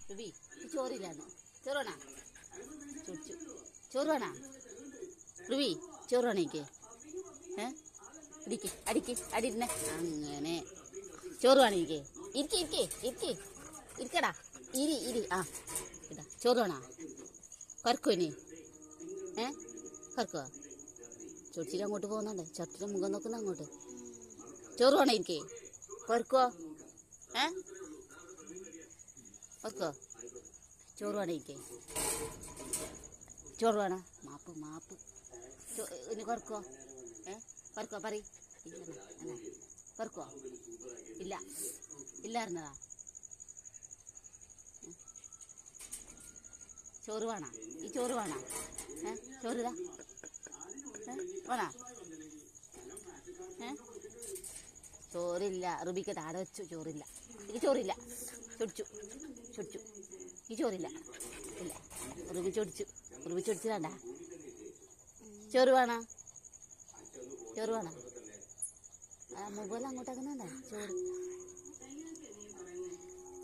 Ruby ചോറില്ലാന്ന് ചോറ് വേണ ചോദിച്ചു ചോറ് വേണ റുബി ചോറ് വേണ എനിക്ക് അടിക്ക് അടിക്ക് അടിയിരുന്നെ അങ്ങനെ ചോറ് വേണം എനിക്ക് ഇരിക്കി ഇരിക്കടാ ഇരി ആ ഇതാ ചോറ് വേണ കറക്കോ ഇനി കറക്കോ ചൊടിച്ചിട്ട് അങ്ങോട്ട് പോകുന്നുണ്ട് ചട്ടിയുടെ മുഖം നോക്കുന്ന അങ്ങോട്ട് ചോറ് വേണോ എനിക്ക് കറക്കോ കറക്കോ ചോറ് വേണം എനിക്ക് ചോറ് വേണം മാപ്പ് ഇനി കറക്കോ കറക്കോ പറ കറക്കോ ഇല്ലായിരുന്നതാ ചോറ് വേണ ഈ ചോറ് വേണ ചോറ് ഇതാ വേണ ചോറില്ല റുബിക്ക് താട വെച്ചു ചോറില്ല എനിക്ക് ചോറില്ല ചൊടിച്ചു ഈ ചോറില്ല ഇല്ല റുബി ചൊടിച്ചു വേണ്ട ചോറ് വേണ മുകളിൽ അങ്ങോട്ടാക്കുന്നുണ്ട ചോറ്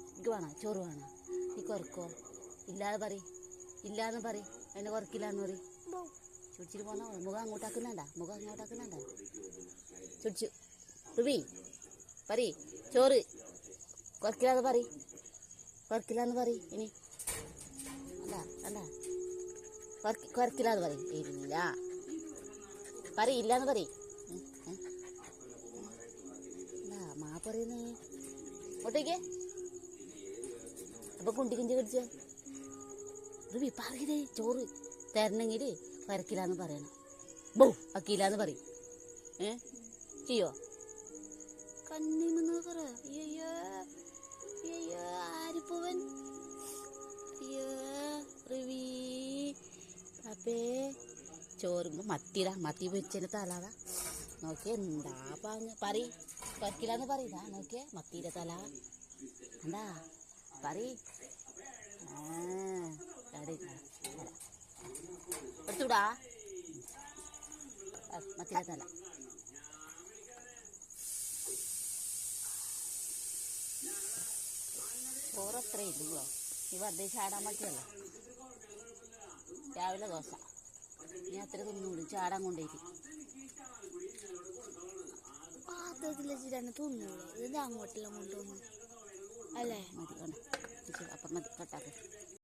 എനിക്ക് വേണ ചോറ് വേണ നീ കുറക്കോ ഇല്ലാന്ന് പറ അതിനെ കുറക്കില്ലാന്ന് പറ ചുടിച്ചിട്ട് പോന്നാ മുഖം അങ്ങോട്ടാക്കുന്നുണ്ട ചുടിച്ചു റുബി പറ ചോറ് കുറക്കില്ലാന്ന് പറ ഇനി അല്ല കുറക്കില്ലാന്ന് പറ ഇല്ല ഇല്ലാന്ന് പറ മാ പറയുന്നേ ഒട്ടേക്ക് അപ്പൊ കുണ്ടിക്കിഞ്ചി കടിച്ച റുബി പറയേ ചോറ് തരണമെങ്കിൽ വരക്കില്ലാന്ന് പറയണം അക്കില്ലാന്ന് പറയും ചെയ്യോ കണ്ണിമെന്ന് പറ ആരിപ്പോവൻ റുബി അപ്പേ ചോറുമ്പോ മത്തി വെച്ചതിന് തലാതാ നോക്കിയേ എന്താ പറക്കില്ലാന്ന് പറയതാ നോക്കിയേ മത്തിയുടെ തല എന്താ എടുത്തൂടാ മത്തിയുടെ തല ചോറത്രേ ഇല്ലല്ലോ നീ വെറുതെ ചാടാൻ പറ്റിയല്ലോ രാവിലെ ദോശ നീ അത്ര തിന്നൂടി ചാടാൻ കൊണ്ടേക്ക് പാത്രത്തിൽ വെച്ചിട്ടാണ് തിന്നൂടെ ഇത് അങ്ങോട്ടെല്ലാം കൊണ്ടുവന്നു അല്ലേ മതി അപ്പം മതി കട്ടാക്ക്